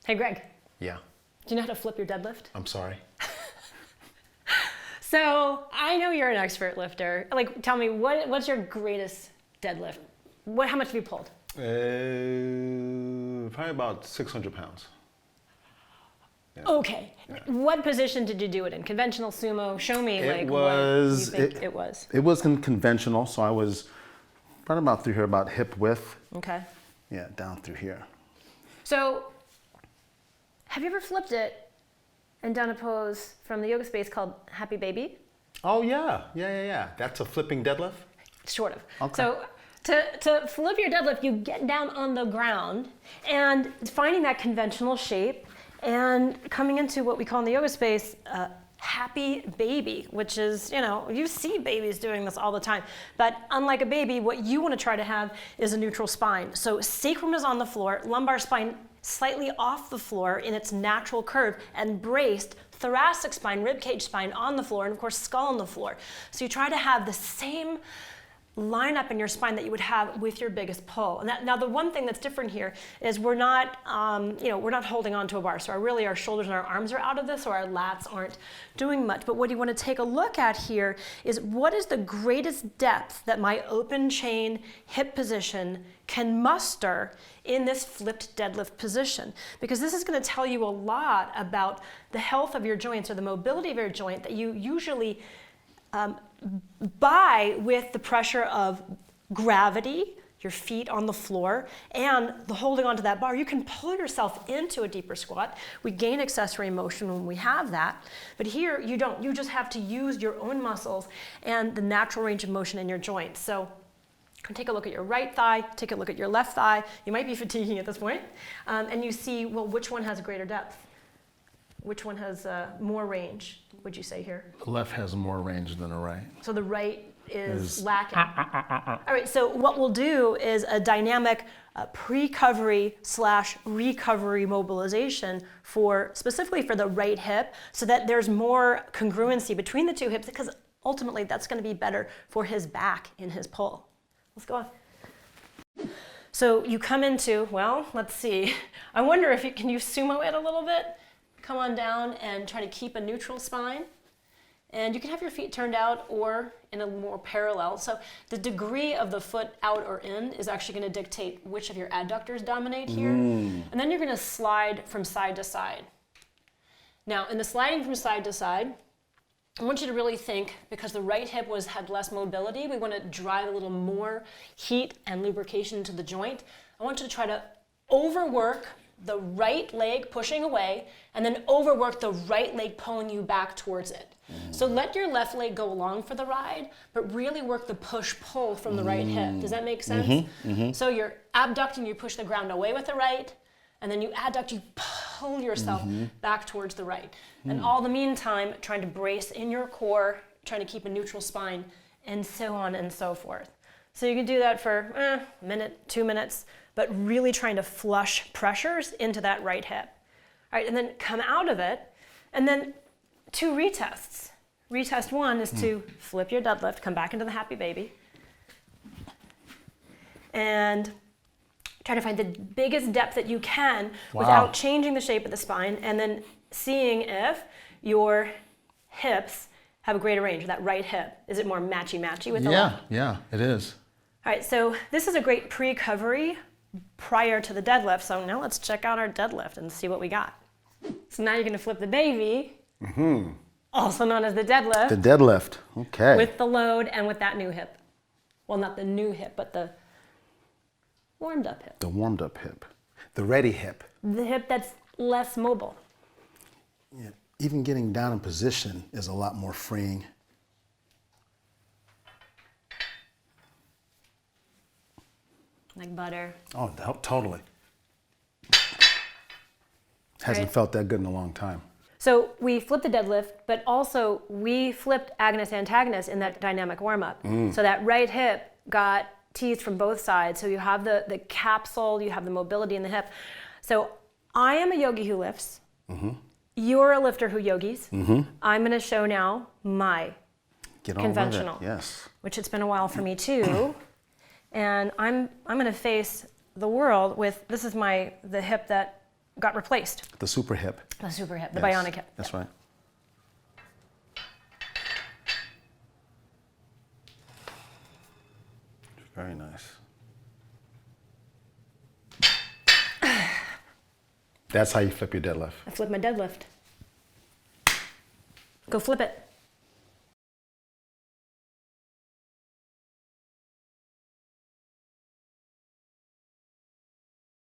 Hey, Greg. Yeah. Do you know how to flip your deadlift? I'm sorry. So I know you're an expert lifter. Like, tell me, what's your greatest deadlift? How much have you pulled? Probably about 600 pounds. Yeah. Okay. Yeah. What position did you do it in? Conventional, sumo? Show me It what you think it was. It wasn't conventional, so I was right about through here, about hip width. Okay. Yeah, down through here. So, have you ever flipped it and done a pose from the yoga space called Happy Baby? Oh yeah. That's a flipping deadlift? Sort of. Okay. So to flip your deadlift, you get down on the ground and finding that conventional shape and coming into what we call in the yoga space happy baby, which is, you see babies doing this all the time. But unlike a baby, what you want to try to have is a neutral spine. So sacrum is on the floor, lumbar spine slightly off the floor in its natural curve, and braced thoracic spine, ribcage spine on the floor, and of course skull on the floor. So you try to have the same line up in your spine that you would have with your biggest pull. And now the one thing that's different here is we're not holding on to a bar. So our shoulders and our arms are out of this, or our lats aren't doing much. But what you want to take a look at here is what is the greatest depth that my open chain hip position can muster in this flipped deadlift position. Because this is going to tell you a lot about the health of your joints or the mobility of your joint that you usually buy with the pressure of gravity, your feet on the floor, and the holding onto that bar. You can pull yourself into a deeper squat. We gain accessory motion when we have that, but here you don't. You just have to use your own muscles and the natural range of motion in your joints. So take a look at your right thigh, take a look at your left thigh. You might be fatiguing at this point, and you see, well, which one has greater depth? Which one has more range, would you say here? The left has more range than the right. So the right is lacking. All right, so what we'll do is a dynamic pre-covery / recovery mobilization specifically for the right hip, so that there's more congruency between the two hips, because ultimately that's going to be better for his back in his pull. Let's go on. So you come into, well, let's see. I wonder if can you sumo it a little bit? Come on down and try to keep a neutral spine. And you can have your feet turned out or in a more parallel. So the degree of the foot out or in is actually going to dictate which of your adductors dominate here. And then you're going to slide from side to side. Now, in the sliding from side to side, I want you to really think, because the right hip had less mobility, we want to drive a little more heat and lubrication into the joint. I want you to try to overwork the right leg pushing away, and then overwork the right leg pulling you back towards it. So let your left leg go along for the ride, but really work the push-pull from the right hip. Does that make sense? So you're abducting, you push the ground away with the right, and then you adduct, you pull yourself back towards the right. And all the meantime, trying to brace in your core, trying to keep a neutral spine, and so on and so forth. So you can do that for a minute, 2 minutes, but really trying to flush pressures into that right hip. All right, and then come out of it, and then 2 retests. Retest 1 is to flip your deadlift, come back into the happy baby, and try to find the biggest depth that you can without changing the shape of the spine, and then seeing if your hips have a greater range, that right hip. Is it more matchy-matchy with the left? Yeah, it is. All right, so this is a great pre-covery prior to the deadlift. So now let's check out our deadlift and see what we got. So now you're going to flip the baby, also known as the deadlift. The deadlift, okay. With the load and with that new hip. Well, not the new hip, but the warmed up hip. The warmed up hip. The ready hip. The hip that's less mobile. Yeah. Even getting down in position is a lot more freeing. Like butter. Oh, totally. Hasn't felt that good in a long time. So we flipped the deadlift, but also we flipped agonist-antagonist in that dynamic warm-up. So that right hip got teased from both sides. So you have the capsule, you have the mobility in the hip. So I am a yogi who lifts. You're a lifter who yogis. I'm going to show now my conventional, which it's been a while for me too. And I'm going to face the world with, this is the hip that got replaced. The super hip. The super hip, the Yes, bionic hip. That's right. Very nice. That's how you flip your deadlift. I flip my deadlift. Go flip it.